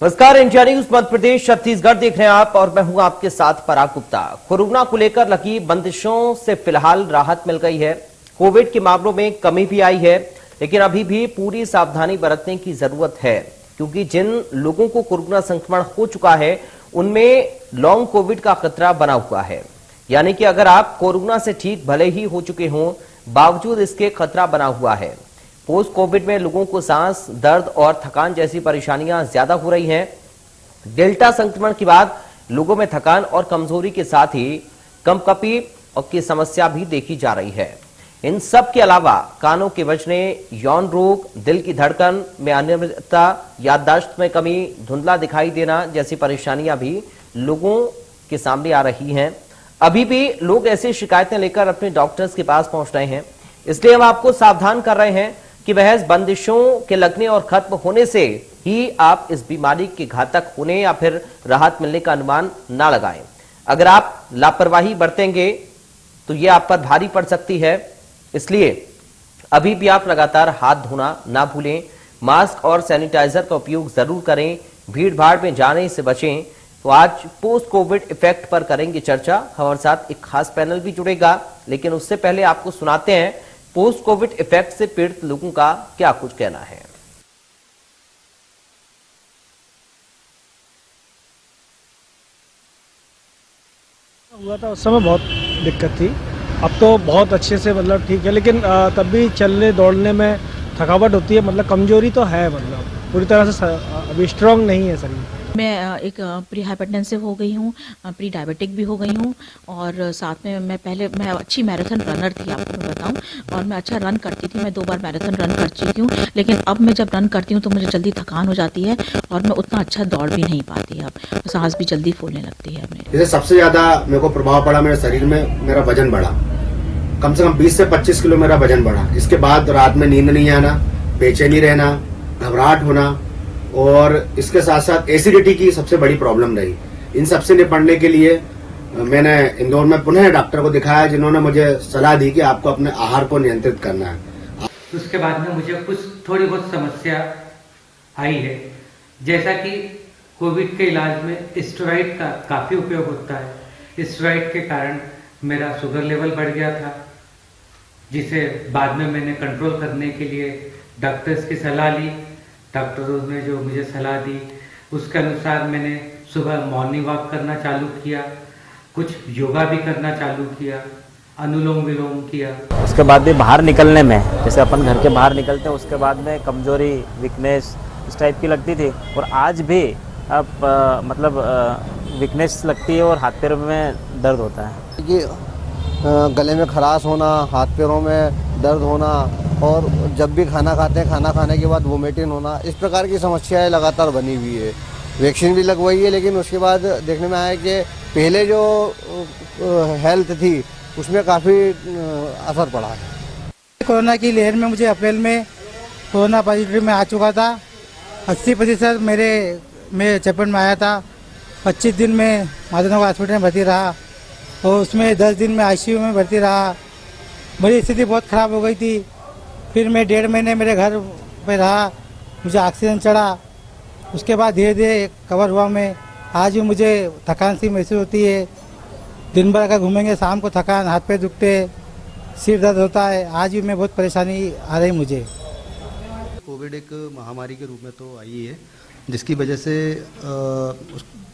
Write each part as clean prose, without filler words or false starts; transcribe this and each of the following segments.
नमस्कार, India news Madhya Pradesh Chhattisgarh देख रहे हैं आप और मैं हूं आपके साथ पराग गुप्ता। कोरोना को लेकर लगी बंदिशों से फिलहाल राहत मिल गई है। कोविड के मामलों में कमी भी आई है, लेकिन अभी भी पूरी सावधानी बरतने की जरूरत है, क्योंकि जिन लोगों को कोरोना संक्रमण हो चुका है उनमें लॉन्ग कोविड का खतरा बना हुआ है। यानी कि अगर आप कोरोना से ठीक भले ही हो चुके हों, बावजूद इसके खतरा बना हुआ है। पोस्ट कोविड में लोगों को सांस, दर्द और थकान जैसी परेशानियां ज्यादा हो रही हैं। डेल्टा संक्रमण के बाद लोगों में थकान और कमजोरी के साथ ही कंपकपी की समस्या भी देखी जा रही है। इन सब के अलावा कानों के बजने, यौन रोग, दिल की धड़कन में अनियमितता, याददाश्त में कमी, धुंधला दिखाई देना जैसी परेशानियां भी लोगों के सामने आ रही हैं। अभी भी लोग ऐसी शिकायतें लेकर अपने डॉक्टर्स के पास पहुंच रहे हैं। इसलिए हम आपको सावधान कर रहे हैं कि महज बंदिशों के लगने और खत्म होने से ही आप इस बीमारी के घातक होने या फिर राहत मिलने का अनुमान ना लगाएं। अगर आप लापरवाही बरतेंगे तो यह आप पर भारी पड़ सकती है। इसलिए अभी भी आप लगातार हाथ धोना ना भूलें, मास्क और सैनिटाइजर का उपयोग जरूर करें, भीड़ भाड़ में जाने से बचें। तो आज पोस्ट कोविड इफेक्ट पर करेंगे चर्चा। हमारे साथ एक खास पैनल भी जुड़ेगा, लेकिन उससे पहले आपको सुनाते हैं पोस्ट कोविड इफेक्ट से पीड़ित लोगों का क्या कुछ कहना है। हुआ था उस समय बहुत दिक्कत थी, अब तो बहुत अच्छे से मतलब ठीक है, लेकिन तब भी चलने दौड़ने में थकावट होती है। मतलब कमजोरी तो है, मतलब पूरी तरह से अभी स्ट्रांग नहीं है शरीर। मैं एक प्री हाइपरटेंसिव हो गई हूँ, प्री डायबिटिक भी हो गई हूँ, और साथ में मैं अच्छी मैराथन रनर थी, आपको मैं बताऊँ, और मैं अच्छा रन करती थी। मैं 2 बार मैराथन रन कर चुकी हूँ, लेकिन अब मैं जब रन करती हूँ तो मुझे जल्दी थकान हो जाती है और मैं उतना अच्छा दौड़ भी नहीं पाती। अब सांस भी जल्दी फूलने लगती है। जैसे सबसे ज्यादा मेरे को प्रभाव पड़ा मेरे शरीर में, मेरा वजन बढ़ा, कम से कम 20 से 25 किलो मेरा वजन बढ़ा। इसके बाद रात में नींद नहीं आना, बेचैनी रहना, घबराहट होना, और इसके साथ साथ एसिडिटी की सबसे बड़ी प्रॉब्लम रही। इन सबसे निपटने के लिए मैंने इंदौर में पुनः डॉक्टर को दिखाया, जिन्होंने मुझे सलाह दी कि आपको अपने आहार को नियंत्रित करना है। उसके बाद में मुझे कुछ थोड़ी बहुत समस्या आई है, जैसा कि कोविड के इलाज में स्टेरॉइड का काफ़ी उपयोग होता है। स्टेरॉइड के कारण मेरा शुगर लेवल बढ़ गया था, जिसे बाद में मैंने कंट्रोल करने के लिए डॉक्टर्स की सलाह ली। डॉक्टरों ने जो मुझे सलाह दी उसके अनुसार मैंने सुबह मॉर्निंग वॉक करना चालू किया, कुछ योगा भी करना चालू किया, अनुलोम विलोम किया। उसके बाद भी बाहर निकलने में, जैसे अपन घर के बाहर निकलते हैं, उसके बाद में कमजोरी, वीकनेस इस टाइप की लगती थी, और आज भी अब मतलब वीकनेस लगती है और हाथ पैरों में दर्द होता है। कि गले में खराश होना, हाथ पैरों में दर्द होना, और जब भी खाना खाते हैं, खाना खाने के बाद वोमिटिंग होना, इस प्रकार की समस्याएं लगातार बनी हुई है। वैक्सीन भी लगवाई है, लेकिन उसके बाद देखने में आया कि पहले जो हेल्थ थी उसमें काफ़ी असर पड़ा है। कोरोना की लहर में मुझे अप्रैल में कोरोना पॉजिटिव में आ चुका था। 80% मेरे चपेट में आया था। 25 दिन में माधवनगर हॉस्पिटल में भर्ती रहा, और उसमें 10 दिन में ICU में भर्ती रहा। मेरी स्थिति बहुत ख़राब हो गई थी। फिर मैं 1.5 महीने मेरे घर पे रहा, मुझे ऑक्सीजन चढ़ा। उसके बाद धीरे धीरे कवर हुआ मैं। आज भी मुझे थकान सी महसूस होती है। दिन भर अगर घूमेंगे शाम को थकान, हाथ पैर दुखते, सिर दर्द होता है। आज भी मैं बहुत परेशानी आ रही मुझे। कोविड एक महामारी के रूप में तो आई है, जिसकी वजह से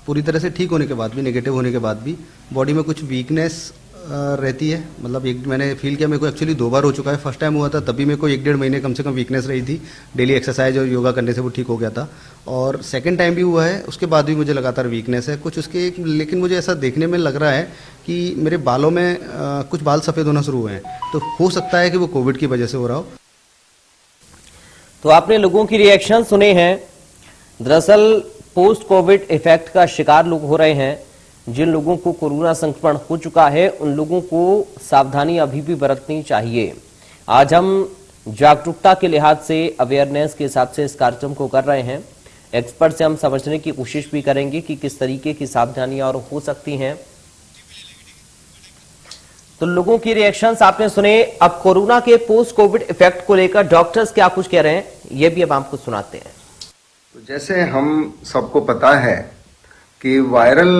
पूरी तरह से ठीक होने के बाद भी, नेगेटिव होने के बाद भी बॉडी में कुछ वीकनेस रहती है। मतलब मैंने फील किया, मेरे को एक्चुअली 2 बार हो चुका है। फर्स्ट टाइम हुआ था तभी मेरे को 1-1.5 महीने कम से कम वीकनेस रही थी। डेली एक्सरसाइज और योगा करने से वो ठीक हो गया था, और सेकंड टाइम भी हुआ है, उसके बाद भी मुझे लगातार वीकनेस है कुछ उसके। लेकिन मुझे ऐसा देखने में लग रहा है कि मेरे बालों में कुछ बाल सफ़ेद होना शुरू हुए हैं, तो हो सकता है कि वो कोविड की वजह से हो रहा हो। तो आपने लोगों की रिएक्शन सुने हैं। दरअसल पोस्ट कोविड इफेक्ट का शिकार लोग हो रहे हैं। जिन लोगों को कोरोना संक्रमण हो चुका है उन लोगों को सावधानी अभी भी बरतनी चाहिए। आज हम जागरूकता के लिहाज से, अवेयरनेस के हिसाब से इस कार्यक्रम को कर रहे हैं। एक्सपर्ट से हम समझने की कोशिश भी करेंगे कि किस तरीके की सावधानियां और हो सकती हैं। तो लोगों की रिएक्शंस आपने सुने। अब कोरोना के पोस्ट कोविड इफेक्ट को लेकर डॉक्टर्स क्या कुछ कह रहे हैं, ये भी अब आपको सुनाते हैं। तो जैसे हम सबको पता है कि वायरल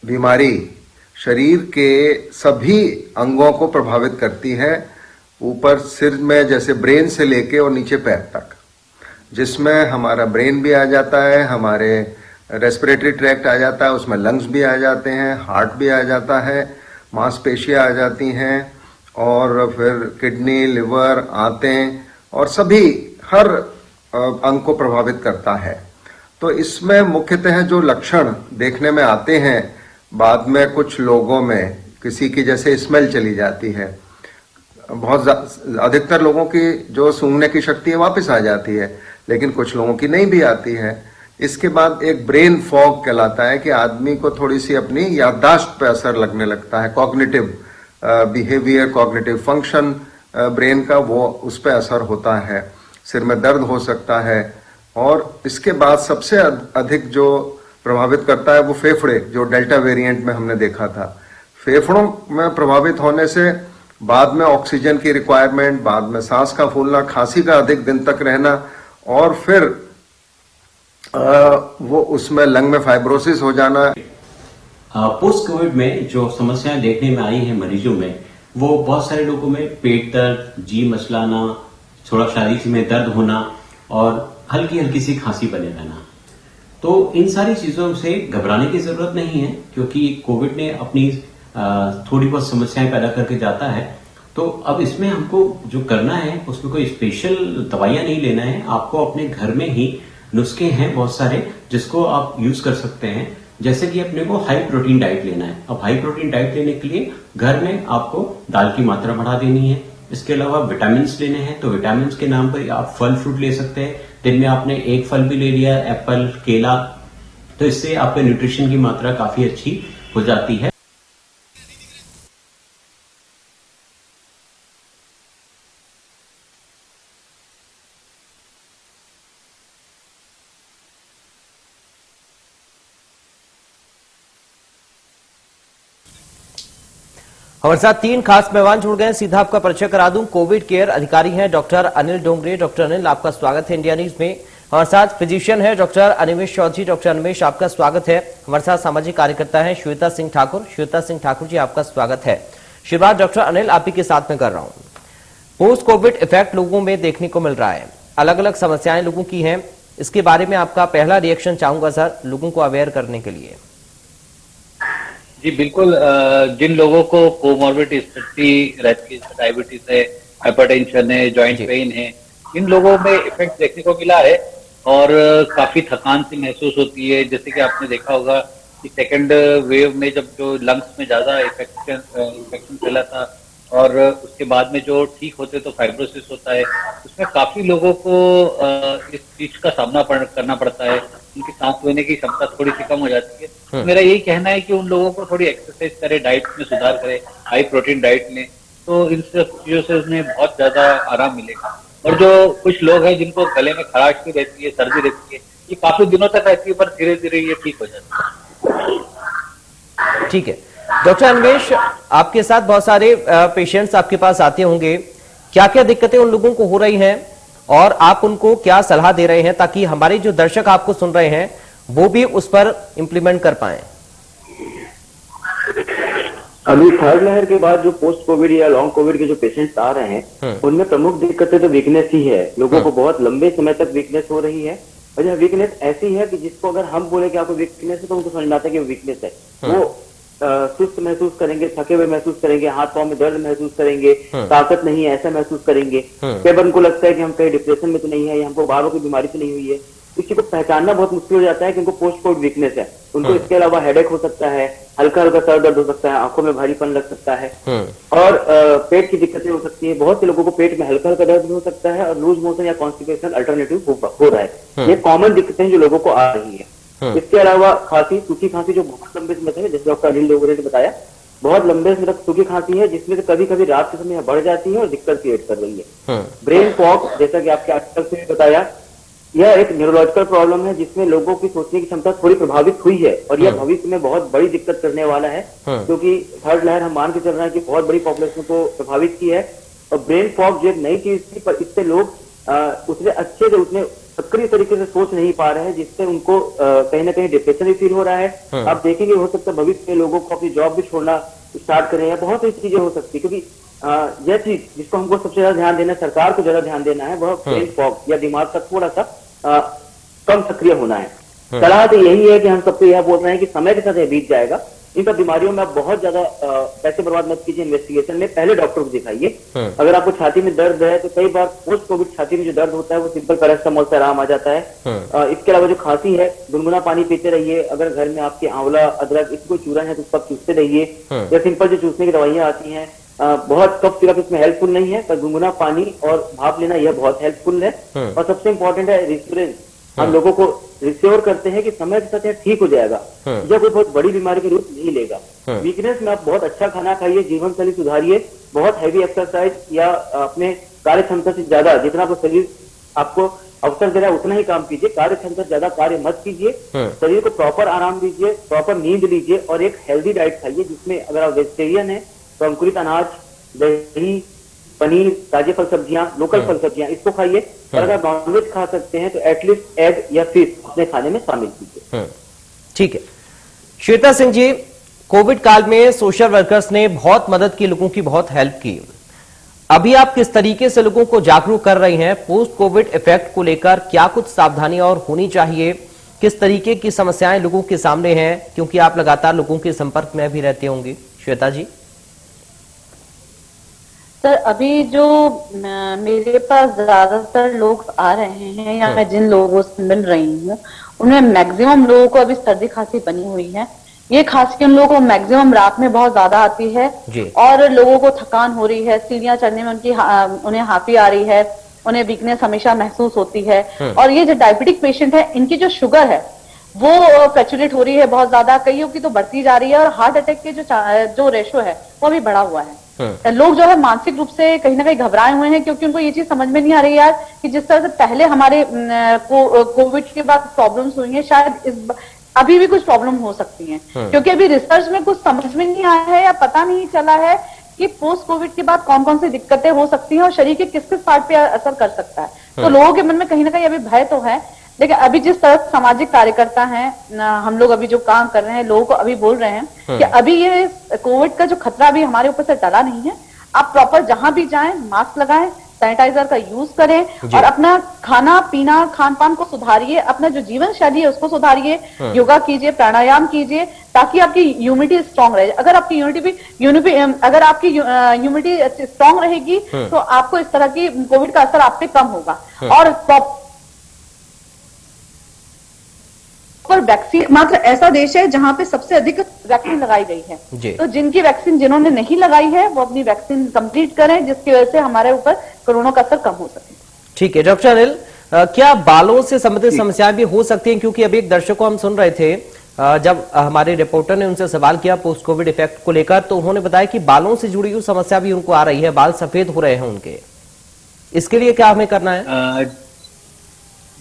बीमारी शरीर के सभी अंगों को प्रभावित करती है, ऊपर सिर में जैसे ब्रेन से लेके और नीचे पैर तक, जिसमें हमारा ब्रेन भी आ जाता है, हमारे रेस्पिरेटरी ट्रैक्ट आ जाता है, उसमें लंग्स भी आ जाते हैं, हार्ट भी आ जाता है, मांसपेशियां आ जाती हैं और फिर किडनी, लिवर, आंतें और सभी हर अंग को प्रभावित करता है। तो इसमें मुख्यतः जो लक्षण देखने में आते हैं, बाद में कुछ लोगों में किसी की जैसे स्मेल चली जाती है, बहुत अधिकतर लोगों की जो सूंघने की शक्ति है वापस आ जाती है, लेकिन कुछ लोगों की नहीं भी आती है। इसके बाद एक ब्रेन फॉग कहलाता है कि आदमी को थोड़ी सी अपनी याददाश्त पे असर लगने लगता है, cognitive behaviour, cognitive function brain का वो उस पर असर होता है, सिर में दर्द हो सकता है। और इसके बाद सबसे अधिक जो प्रभावित करता है वो फेफड़े, जो डेल्टा वेरिएंट में हमने देखा था। फेफड़ों में प्रभावित होने से बाद में ऑक्सीजन की रिक्वायरमेंट, बाद में सांस का फूलना, खांसी का अधिक दिन तक रहना और फिर वो उसमें लंग में फाइब्रोसिस हो जाना। पोस्ट कोविड में जो समस्याएं देखने में आई हैं मरीजों में, वो बहुत सारे लोगों में पेट दर्द, जी मचलाना, थोड़ा शरीर में दर्द होना और हल्की हल्की सी खांसी बने रहना। तो इन सारी चीजों से घबराने की जरूरत नहीं है, क्योंकि कोविड ने अपनी थोड़ी बहुत समस्याएं पैदा करके जाता है। तो अब इसमें हमको जो करना है उसमें कोई स्पेशल दवाइयां नहीं लेना है, आपको अपने घर में ही नुस्खे हैं बहुत सारे जिसको आप यूज कर सकते हैं। जैसे कि अपने को हाई प्रोटीन डाइट लेना है। अब हाई प्रोटीन डाइट लेने के लिए घर में आपको दाल की मात्रा बढ़ा देनी है। इसके अलावा विटामिन लेने हैं, तो विटामिन के नाम पर आप फल फ्रूट ले सकते हैं। दिन में आपने एक फल भी ले लिया, एप्पल, केला, तो इससे आपके न्यूट्रिशन की मात्रा काफी अच्छी हो जाती है। हमारे साथ 3 खास मेहमान जुड़ गए हैं, सीधा आपका परिचय करा दूं। कोविड केयर अधिकारी हैं डॉक्टर अनिल डोंगरे। डॉक्टर अनिल, आपका स्वागत है इंडिया न्यूज में। हमारे साथ फिजिशियन है डॉक्टर अनिमेश चौधरी। डॉक्टर अनिमेश, आपका स्वागत है। हमारे साथ सामाजिक कार्यकर्ता है श्वेता सिंह ठाकुर। श्वेता सिंह ठाकुर जी, आपका स्वागत है। शुरुआत डॉक्टर अनिल आप ही के साथ में कर रहा हूं। पोस्ट कोविड इफेक्ट लोगों में देखने को मिल रहा है, अलग अलग समस्याएं लोगों की हैं, इसके बारे में आपका पहला रिएक्शन चाहूंगा सर, लोगों को अवेयर करने के लिए। जी बिल्कुल, जिन लोगों को कोमॉर्बिड स्थिति रहती है, डायबिटीज है, हाइपरटेंशन है, जॉइंट पेन है, इन लोगों में इफेक्ट देखने को मिला है और काफी थकान सी महसूस होती है। जैसे कि आपने देखा होगा कि सेकंड वेव में जब जो लंग्स में ज्यादा इन्फेक्शन फैला था और उसके बाद में जो ठीक होते तो फाइब्रोसिस होता है, उसमें काफी लोगों को इस चीज का सामना करना पड़ता है। उनकी सांस लेने की क्षमता थोड़ी सी कम हो जाती है। तो मेरा यही कहना है कि उन लोगों को थोड़ी एक्सरसाइज करे, डाइट में सुधार करे, हाई प्रोटीन डाइट लें, तो इन सब चीजों से उन्हें बहुत ज्यादा आराम मिलेगा। और जो कुछ लोग हैं जिनको गले में खराश भी रहती है, सर्दी रहती है, ये काफी दिनों तक रहती है, पर धीरे धीरे ये ठीक हो जाती है। ठीक है डॉक्टर अनिमेश, आपके साथ बहुत सारे पेशेंट्स आपके पास आते होंगे, क्या क्या दिक्कतें उन लोगों को हो रही हैं और आप उनको क्या सलाह दे रहे हैं ताकि हमारे जो दर्शक आपको सुन रहे हैं वो भी उस पर इंप्लीमेंट कर पाए? अभी थर्ड लहर के बाद जो पोस्ट कोविड या लॉन्ग कोविड के जो पेशेंट्स आ रहे हैं उनमें प्रमुख दिक्कतें तो वीकनेस ही है। लोगों को बहुत लंबे समय तक वीकनेस हो रही है और यह वीकनेस ऐसी है कि जिसको अगर हम बोले कि आपको वीकनेस है तो उनको समझ में आता है कि वो वीकनेस है। वो सुस्त महसूस करेंगे, थके हुए महसूस करेंगे, हाथ पांव में दर्द महसूस करेंगे, ताकत नहीं है ऐसा महसूस करेंगे। कई बार उनको लगता है कि हम कहीं डिप्रेशन में तो नहीं है या हमको बाहरों की बीमारी तो नहीं हुई है। किसी को पहचानना बहुत मुश्किल हो जाता है कि उनको पोस्ट कोविड वीकनेस है। उनको इसके अलावा हेडेक हो सकता है, हल्का हल्का सर दर्द हो सकता है, आंखों में भारीपन लग सकता है और पेट की दिक्कतें हो सकती है। बहुत से लोगों को पेट में हल्का हल्का दर्द भी हो सकता है और लूज मोशन या कॉन्स्टिपेशन अल्टरनेटिव हो रहा है। ये कॉमन दिक्कतें जो लोगों को आ रही है। इसके अलावा खांसी, सूखी खांसी जो बहुत लंबे समय तक, जैसे डॉक्टर अनिल डोंगरे ने बताया, बहुत लंबे समय तक सूखी खांसी है जिसमें से कभी कभी रात के समय बढ़ जाती है और दिक्कत क्रिएट कर रही है। ब्रेन फॉग, जैसा कि आपके आर्टिकल से भी बताया, यह एक न्यूरोलॉजिकल प्रॉब्लम है जिसमें लोगों की सोचने की क्षमता थोड़ी प्रभावित हुई है और यह भविष्य में बहुत बड़ी दिक्कत करने वाला है, क्योंकि थर्ड लहर हम मान के चल रहे हैं कि बहुत बड़ी पॉपुलेशन को प्रभावित की है। और ब्रेन फॉग जो एक नई चीज थी, पर इससे लोग उतने अच्छे से उतने सक्रिय तरीके से सोच नहीं पा रहे हैं, जिससे उनको कहीं ना कहीं डिप्रेशन भी फील हो रहा है। आप देखेंगे हो सकता है भविष्य में लोगों को अपनी जॉब भी छोड़ना स्टार्ट करें, या बहुत सी चीजें हो सकती है, क्योंकि यह चीज जिसको हमको सबसे ज्यादा ध्यान देना है, सरकार को ज्यादा ध्यान देना है, वह ब्रेन फॉग या दिमाग का थोड़ा सा कम सक्रिय होना है। सलाह तो यही है कि हम सबको यह बोल रहे हैं कि समय के साथ यह बीत जाएगा। इन सब बीमारियों में आप बहुत ज्यादा पैसे बर्बाद मत कीजिए इन्वेस्टिगेशन में, पहले डॉक्टर को दिखाइए। अगर आपको छाती में दर्द है तो कई बार पोस्ट कोविड छाती में जो दर्द होता है वो सिंपल पैरासिटामोल से आराम आ जाता है। इसके अलावा जो खांसी है, गुनगुना पानी पीते रहिए। अगर घर में आपके आंवला, अदरक, इसकी कोई चूरन है तो उसको आप चूसते रहिए, या सिंपल जो चूसने की दवाइयां आती हैं, बहुत कफ सिरप इसमें हेल्पफुल नहीं है, पर गुनगुना पानी और भाप लेना यह बहुत हेल्पफुल है। और सबसे इंपॉर्टेंट है रिस्योरेंस। हम लोगों को रिश्योर करते हैं कि समय के साथ यह ठीक हो जाएगा, यह कोई बहुत बड़ी बीमारी के रूप नहीं लेगा। वीकनेस में आप बहुत अच्छा खाना खाइए, जीवन शैली सुधारिए, बहुत हैवी एक्सरसाइज या अपने कार्य क्षमता से ज्यादा जितना आपको शरीर आपको अवसर दे रहा है उतना ही काम कीजिए। कार्य क्षमता से ज्यादा कार्य मत कीजिए। शरीर को प्रॉपर आराम दीजिए, प्रॉपर नींद लीजिए, और एक हेल्दी डाइट खाइए, जिसमें अगर आप वेजिटेरियन है तो अंकुरित अनाज, दही, पनीर, ताजे फल सब्जियां, लोकल फल सब्जियां, इसको खाइए। और अगर नॉनवेज खा सकते हैं तो एटलीस्ट एग या फिश अपने खाने में शामिल कीजिए। ठीक है श्वेता सिंह जी, कोविड काल में सोशल वर्कर्स ने बहुत मदद की, लोगों की बहुत हेल्प की। अभी आप किस तरीके से लोगों को जागरूक कर रही हैं? पोस्ट कोविड इफेक्ट को लेकर क्या कुछ सावधानियां और होनी चाहिए? किस तरीके की समस्याएं लोगों के सामने हैं, क्योंकि आप लगातार लोगों के संपर्क में भी रहते होंगे? श्वेता जी। सर, अभी जो मेरे पास ज्यादातर लोग आ रहे हैं या मैं जिन लोगों से मिल रही हूँ उनमें मैक्सिमम लोगों को अभी सर्दी खांसी बनी हुई है। ये खांसी उन लोगों को मैक्सिमम रात में बहुत ज्यादा आती है और लोगों को थकान हो रही है, सीढ़ियां चढ़ने में उन्हें हाफी आ रही है, उन्हें वीकनेस हमेशा महसूस होती है। और ये जो डायबिटिक पेशेंट है, इनकी जो शुगर है वो फ्लक्चुएट हो रही है बहुत ज्यादा, कईयों की तो बढ़ती जा रही है, और हार्ट अटैक के जो रेशो है वो भी बढ़ा हुआ है। लोग जो है मानसिक रूप से कहीं ना कहीं घबराए हुए हैं, क्योंकि उनको ये चीज समझ में नहीं आ रही यार कि जिस तरह से पहले हमारे कोविड के बाद प्रॉब्लम्स हुई हैं, शायद अभी भी कुछ प्रॉब्लम हो सकती हैं, क्योंकि अभी रिसर्च में कुछ समझ में नहीं आया है या पता नहीं चला है कि पोस्ट कोविड के बाद कौन कौन सी दिक्कतें हो सकती हैं और शरीर के किस किस पार्ट पे असर कर सकता है। तो लोगों के मन में कहीं ना कहीं अभी भय तो है, लेकिन अभी जिस तरह सामाजिक कार्यकर्ता हैं, हम लोग अभी जो काम कर रहे हैं, लोगों को अभी बोल रहे हैं कि अभी ये कोविड का जो खतरा अभी हमारे ऊपर से टला नहीं है। आप प्रॉपर जहां भी जाएं मास्क लगाएं, सैनिटाइजर का यूज करें, और अपना खाना पीना, खान पान को सुधारिए, अपना जो जीवन शैली है उसको सुधारिए, योगा कीजिए, प्राणायाम कीजिए, ताकि आपकी इम्यूनिटी स्ट्रांग रहे। अगर आपकी इम्यूनिटी स्ट्रांग रहेगी तो आपको इस तरह की कोविड का असर आप पे कम होगा। और वैक्सीन मात्र ऐसा देश है जहां पे सबसे अधिक वैक्सीन लगाई गई है, तो जिनकी वैक्सीन जिन्होंने नहीं लगाई है वो अपनी वैक्सीन कंप्लीट करें, जिसकी वजह से हमारे ऊपर कोरोना का असर कम हो सके। ठीक है डॉक्टर अनिल, क्या बालों से संबंधित समस्याएं भी हो सकती हैं? क्योंकि अभी एक दर्शक को हम सुन रहे थे, जब हमारे रिपोर्टर ने उनसे सवाल किया पोस्ट कोविड इफेक्ट को लेकर, तो उन्होंने बताया कि बालों से जुड़ी हुई समस्या भी उनको आ रही है, बाल सफेद हो रहे हैं उनके। इसके लिए क्या हमें करना है?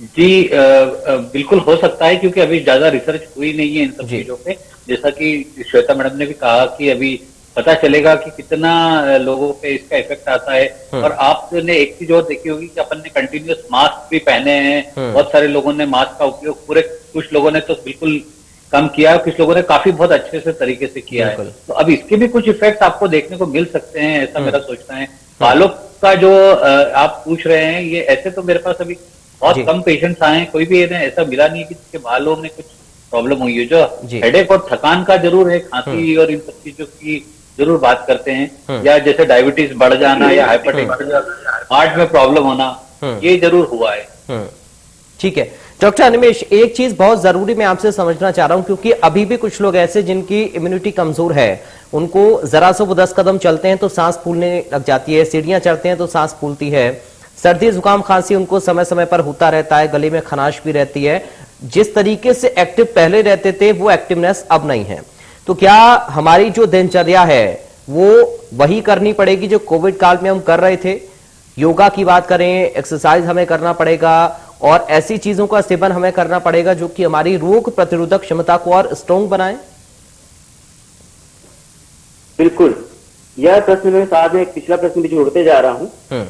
जी बिल्कुल हो सकता है, क्योंकि अभी ज्यादा रिसर्च हुई नहीं है इन सब चीजों पे। जैसा कि श्वेता मैडम ने भी कहा कि अभी पता चलेगा कि कितना लोगों पे इसका इफेक्ट आता है। और आपने एक चीज और देखी होगी कि अपन ने कंटिन्यूअस मास्क भी पहने हैं, बहुत सारे लोगों ने मास्क का उपयोग कुछ लोगों ने तो बिल्कुल कम किया, कुछ लोगों ने काफी बहुत अच्छे से तरीके से किया है। तो अब इसके भी कुछ इफेक्ट आपको देखने को मिल सकते हैं, ऐसा मेरा सोचना है। बालों का जो आप पूछ रहे हैं, ये ऐसे तो मेरे पास अभी बहुत कम पेशेंट्स आए हैं, कोई भी ऐसा मिला नहीं कि जिसके बालों में कुछ प्रॉब्लम हुई है। जो हेडेक और थकान का जरूर है, खांसी और इन सब चीजों की जरूर बात करते हैं, या जैसे डायबिटीज बढ़ जाना या हाइपरटेंशन, हार्ट में प्रॉब्लम होना, ये जरूर हुआ है। ठीक है डॉक्टर अनिमेश, एक चीज बहुत जरूरी मैं आपसे समझना चाह रहा हूं, क्योंकि अभी भी कुछ लोग ऐसे जिनकी इम्यूनिटी कमजोर है, उनको जरा से वो 10 कदम चलते हैं तो सांस फूलने लग जाती है, सीढ़ियां चढ़ते हैं तो सांस फूलती है, सर्दी जुकाम खांसी उनको समय समय पर होता रहता है, गले में खनाश भी रहती है। जिस तरीके से एक्टिव पहले रहते थे वो एक्टिवनेस अब नहीं है। तो क्या हमारी जो दिनचर्या है वो वही करनी पड़ेगी जो कोविड काल में हम कर रहे थे? योगा की बात करें, एक्सरसाइज हमें करना पड़ेगा और ऐसी चीजों का सेवन हमें करना पड़ेगा जो कि हमारी रोग प्रतिरोधक क्षमता को और स्ट्रॉन्ग बनाए? बिल्कुल, यह प्रश्न मेरे साथ में एक पिछला प्रश्न भी जोड़ते जा रहा हूं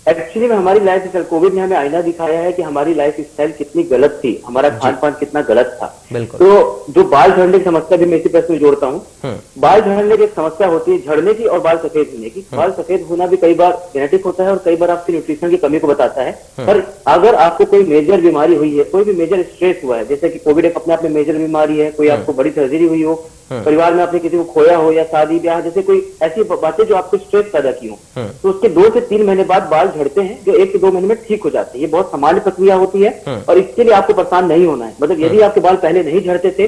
एक्चुअली में हमारी लाइफ स्टाइल, कोविड ने हमें आईना दिखाया है कि हमारी लाइफ स्टाइल कितनी गलत थी, हमारा खान पान कितना गलत था। तो जो बाल झड़ने की समस्या भी मैं इसी प्रश्न में जोड़ता हूँ। बाल झड़ने की एक समस्या होती है झड़ने की और बाल सफेद होने की। बाल सफेद होना भी कई बार जेनेटिक होता है और कई बार आपकी न्यूट्रिशन की कमी को बताता है। पर अगर आपको कोई मेजर बीमारी हुई है, कोई भी मेजर स्ट्रेस हुआ है, जैसे कि कोविड एक अपने आप में मेजर बीमारी है, कोई आपको बड़ी सर्जरी हुई हो, परिवार में आपने किसी को खोया हो, या शादी ब्याह जैसे कोई ऐसी बातें जो आपको स्ट्रेस पैदा की हो, तो उसके 2 से 3 महीने बाद बाल झड़ते हैं, जो 1 से 2 महीने में ठीक हो जाते हैं। ये बहुत सामान्य प्रक्रिया होती है और इसके लिए आपको परेशान नहीं होना है। मतलब यदि आपके बाल पहले नहीं झड़ते थे,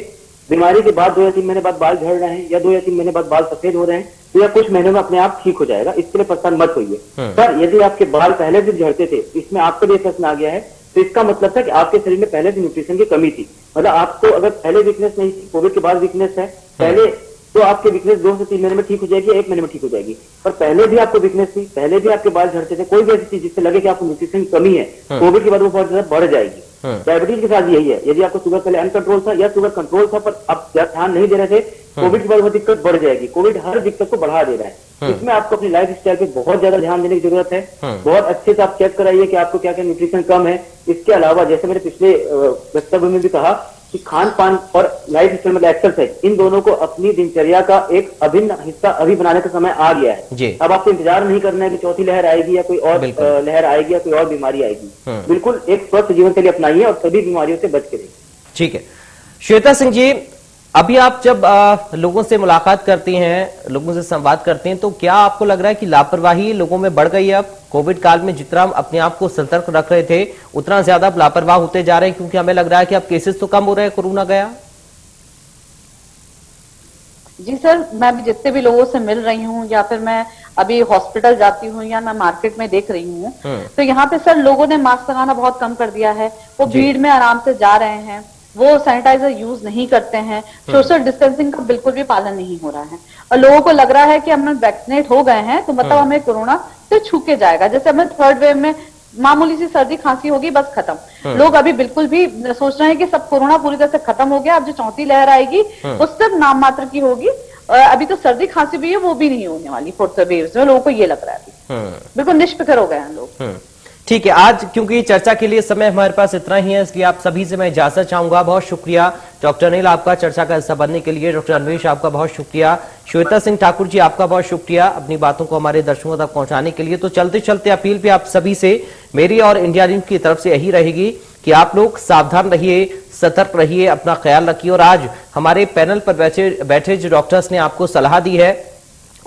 बीमारी के बाद 2 या 3 महीने बाद बाल झड़ रहे हैं, या 2 या 3 महीने बाद बाल सफेद हो रहे हैं, तो या कुछ महीनों में अपने आप ठीक हो जाएगा, इसके लिए परेशान मत होइए। पर यदि आपके बाल पहले से झड़ते थे, इसमें आपका भी प्रश्न आ गया है, तो इसका मतलब था कि आपके शरीर में पहले से न्यूट्रिशन की कमी थी। मतलब आपको अगर पहले वीकनेस नहीं थी, कोविड के बाद वीकनेस है पहले, तो आपके वीकनेस 2 से 3 महीने में ठीक हो जाएगी, 1 महीने में ठीक हो जाएगी। पर पहले भी आपको वीकनेस थी, पहले भी आपके बाल झड़ते थे, कोई भी ऐसी चीज जिससे लगे कि आपको न्यूट्रिशन की कमी है, कोविड के बाद वो बहुत ज्यादा बढ़ जाएगी। डायबिटीज के साथ यही है, यदि आपको शुगर पहले अनकंट्रोल था या शुगर कंट्रोल था पर आप ध्यान नहीं दे रहे थे, कोविड के बाद वो दिक्कत बढ़ जाएगी। कोविड हर दिक्कत को बढ़ा दे रहा है। इसमें आपको अपनी लाइफ स्टाइल पे बहुत ज्यादा ध्यान देने की जरूरत है। बहुत अच्छे से आप चेक कराइए कि आपको क्या क्या न्यूट्रिशन कम है। इसके अलावा जैसे मैंने पिछले वक्तव्य में भी कहा कि खान पान और लाइफ स्टाइल मतलब एक्सरसाइज, इन दोनों को अपनी दिनचर्या का एक अभिन्न हिस्सा अभी बनाने का समय आ गया है। अब आपको इंतजार नहीं करना है कि चौथी लहर आएगी या कोई और लहर आएगी या कोई और बीमारी आएगी। बिल्कुल एक स्वस्थ जीवन शैली अपनाइए और सभी बीमारियों से बच के रहिए। ठीक है श्वेता सिंह जी, अभी आप जब लोगों से मुलाकात करती हैं, लोगों से संवाद करते हैं, तो क्या आपको लग रहा है कि लापरवाही लोगों में बढ़ गई है? अब कोविड काल में जितना हम अपने आप को सतर्क रख रहे थे, उतना ज्यादा अब लापरवाह होते जा रहे हैं, क्योंकि हमें लग रहा है कि अब केसेस तो कम हो रहे हैं, कोरोना गया। जी सर, मैं भी जितने भी लोगों से मिल रही हूँ या फिर मैं अभी हॉस्पिटल जाती हूँ या मैं मार्केट में देख रही हूँ, तो यहाँ पे सर लोगों ने मास्क लगाना बहुत कम कर दिया है। वो भीड़ में आराम से जा रहे हैं, वो सैनिटाइजर यूज नहीं करते हैं, सोशल डिस्टेंसिंग का बिल्कुल भी पालन नहीं हो रहा है, और लोगों को लग रहा है कि हम वैक्सीनेट हो गए हैं तो मतलब हमें कोरोना से छू के जाएगा। जैसे हमें 3rd वेव में मामूली सी सर्दी खांसी होगी, बस खत्म। लोग अभी बिल्कुल भी सोच रहे हैं कि सब कोरोना पूरी तरह से खत्म हो गया, अब जो 4थी लहर आएगी वो सिर्फ नाम मात्र की होगी। अभी तो सर्दी खांसी भी है, वो भी नहीं होने वाली 4th वेव में, लोगों को ये लग रहा है। बिल्कुल निष्फिक्र हो गए हैं लोग। ठीक है, आज क्योंकि चर्चा के लिए समय हमारे पास इतना ही है, इसलिए आप सभी से मैं इजाजत चाहूंगा। बहुत शुक्रिया डॉक्टर अनिल, आपका चर्चा का हिस्सा बनने के लिए। डॉक्टर अन्वेष, आपका बहुत शुक्रिया। श्वेता सिंह ठाकुर जी, आपका बहुत शुक्रिया अपनी बातों को हमारे दर्शकों तक पहुंचाने के लिए। तो चलते चलते अपील भी आप सभी से मेरी और इंडिया न्यूज की तरफ से यही रहेगी कि आप लोग सावधान रहिए, सतर्क रहिए, अपना ख्याल रखिए। और आज हमारे पैनल पर बैठे जो डॉक्टर्स ने आपको सलाह दी है,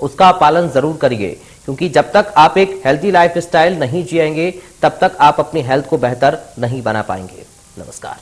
उसका पालन जरूर करिए, क्योंकि जब तक आप एक हेल्थी लाइफ स्टाइल नहीं जिएंगे, तब तक आप अपनी हेल्थ को बेहतर नहीं बना पाएंगे। नमस्कार।